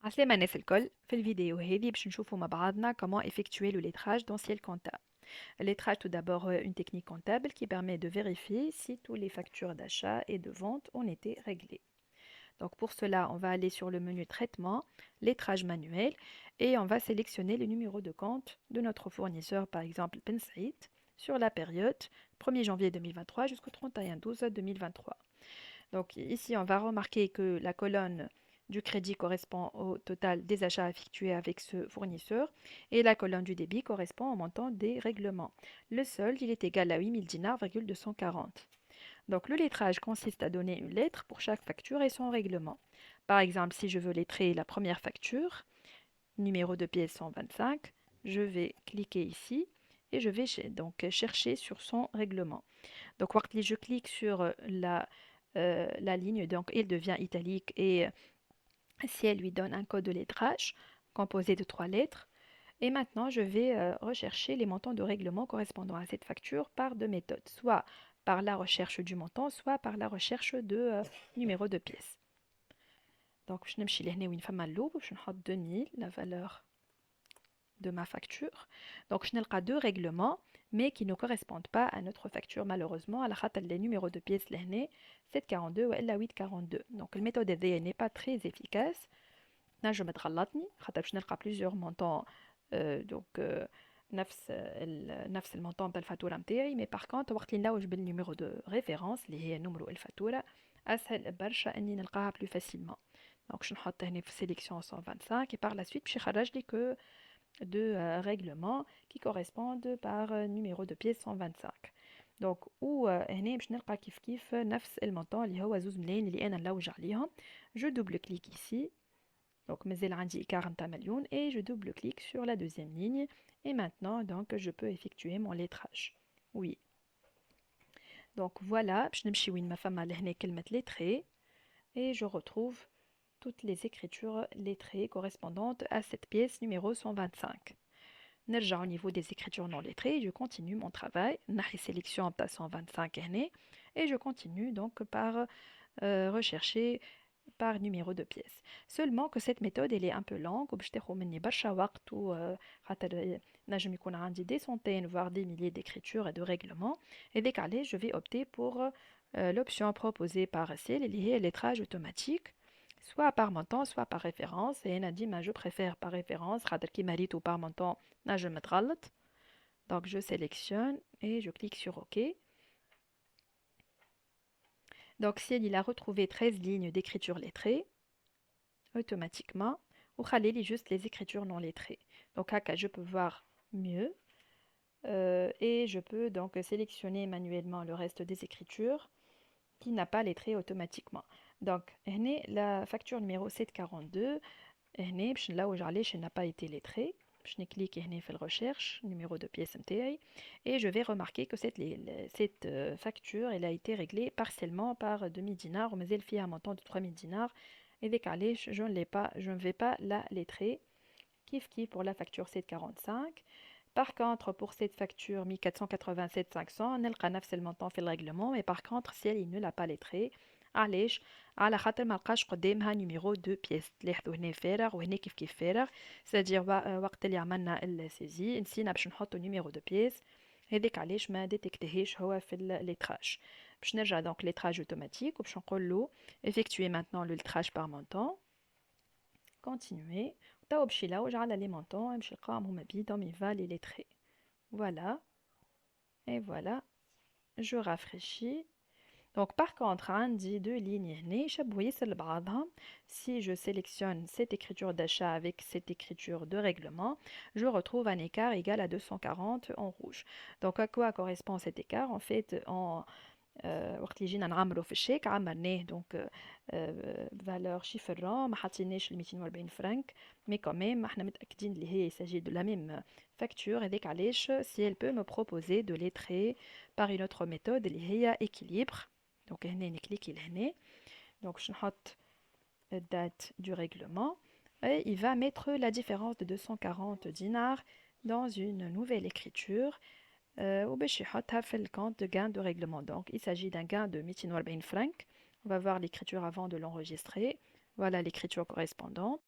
عسلامة الناس الكل. في الفيديو هذه باش نشوفوا مع بعضنا comment effectuer le lettrage dans ciel comptable. Le lettrage, tout d'abord, une technique comptable qui permet de vérifier si toutes les factures d'achat et de vente ont été réglées. Donc pour cela, on va aller sur le menu traitement, lettrage manuel, et on va sélectionner le numéro de compte de notre fournisseur, par exemple Ben Saïd, sur la période 1er janvier 2023 jusqu'au 31/12/2023. Donc ici, on va remarquer que la colonne du crédit correspond au total des achats effectués avec ce fournisseur et la colonne du débit correspond au montant des règlements. Le solde, il est égal à 8000 dinars, 240. Donc le lettrage consiste à donner une lettre pour chaque facture et son règlement. Par exemple, si je veux lettrer la première facture, numéro de pièce 125, je vais cliquer ici et je vais donc chercher sur son règlement. Donc, quand je clique sur la ligne, donc il devient italique et si elle lui donne un code de lettrage composé de 3 lettres. Et maintenant, je vais rechercher les montants de règlement correspondant à cette facture par deux méthodes, soit par la recherche du montant, soit par la recherche de numéro de pièce. Donc, je vais aller où femme je vais 2000, la valeur de ma facture. Donc, je n'ai deux règlements, mais qui ne correspondent pas à notre facture, malheureusement. À la khatal, les numéros de pièces, l'année 742 ou la 842. Donc, la méthode n'est pas très efficace. Là, je vais mettre je n'ai plusieurs montants. Donc, نفس المونطون تاع الفاتوره نتاعي مي باغ كونط وقت اللي نلوج بالنيميرو دو ريفيرونس اللي هي نمرو الفاتوره اسهل برشا اني نلقاها بلو فاسيلمون. دونك باش نحط هنا في سيليكسيون 125 et par la suite باش يخرج لي que de règlements qui correspondent par numéro de pièce 125. Donc ou هنا باش نلقى كيف نفس المونطون اللي هو زوز ملايين اللي انا نلوج عليهم. Je double clique ici. Donc مازال عندي إيكار نتاع مليون et je double clique sur la deuxième ligne et maintenant donc je peux effectuer mon lettrage. Oui. Donc voilà, باش نمشي وين ما فما لهنا كلمة lettré et je retrouve toutes les écritures lettrées correspondantes à cette pièce numéro 125. نرجع au niveau des écritures non lettrées, je continue mon travail. نحي sélection تاع 125 هنا et je continue donc par rechercher par numéro de pièce. Seulement que cette méthode elle est un peu longue وباش تاخذ مني برشا وقت خاطر نجم يكون عندي des centaines voire des milliers d'écritures et de règlements. Et dès qu'allez, je vais opter pour l'option proposée par Ciel اللي هي lettrage automatique, soit par montant, soit par référence. Et أنا ديما je préfère par référence خاطر كيما ريت ou par montant نجم نتغلط. Donc je sélectionne et je clique sur OK. Donc Ciel il a retrouvé 13 lignes d'écriture lettrée automatiquement ou khalili juste les écritures non lettrées. Donc haka je peux voir mieux et je peux donc sélectionner manuellement le reste des écritures qui n'a pas lettré automatiquement. Donc هنا la facture numéro 742 هنا باش نلوج علاش n'a pas été lettrée. Je clique هنا في recherche numéro de pièce نتاعي et je vais remarquer que cette facture elle a été réglée partiellement par 2000 dinars ومازال فيها un montant de 3000 dinars et dès qu'allez je ne vais pas la lettrer. Kif pour la facture 745. Par contre, pour cette facture 1487 500, نلقى نفس المونطون في الرèglement, mais par contre, si elle ne l'a pas lettré, علاش؟ على خاطر ما لقاش قدامها نيميرو دو بيس. تلاحظوا هنا فارغ وهنا كيف فارغ، سادير وقت اللي عملنا السيزي نسينا باش نحطوا نيميرو دو بيس، هذاك علاش ما ديتكتهاش هو في الليتراج. باش نرجع دونك ليتراج اوتوماتيك وباش نقول له effectuer maintenant le lettrage par montant. Continuer. توا باش يلوج على لي مونطون باش نلقاهم هما بيدهم يفا لي lettrés. Voilà. Et voilà. Je rafraîchis. Donc par contre, عندي deux lignes هنا شبهوا ياسر لبعضهم. Si je sélectionne cette écriture d'achat avec cette écriture de règlement, je retrouve un écart égal à 240 en rouge. Donc à quoi correspond cet écart? En fait, وقت اللي جينا نعمرو في الشيك عمرناه دونك فالور شيفرون ما حطيناش ال 240 فرنك مي كوميم احنا متاكدين اللي هي يساجي دو لا ميم فاكتور. هذاك علاش سي elle peut me proposer de lettrer par une autre méthode اللي هي équilibre. دونك هنا نكليكي لهنا دونك باش نحط date du règlement et il va mettre la différence de 240 dinars dans une nouvelle écriture وباش يحطها في الكونت de gain de règlement. Donc il s'agit d'un gain de 240 francs. On va voir l'écriture avant de l'enregistrer. Voilà l'écriture correspondante.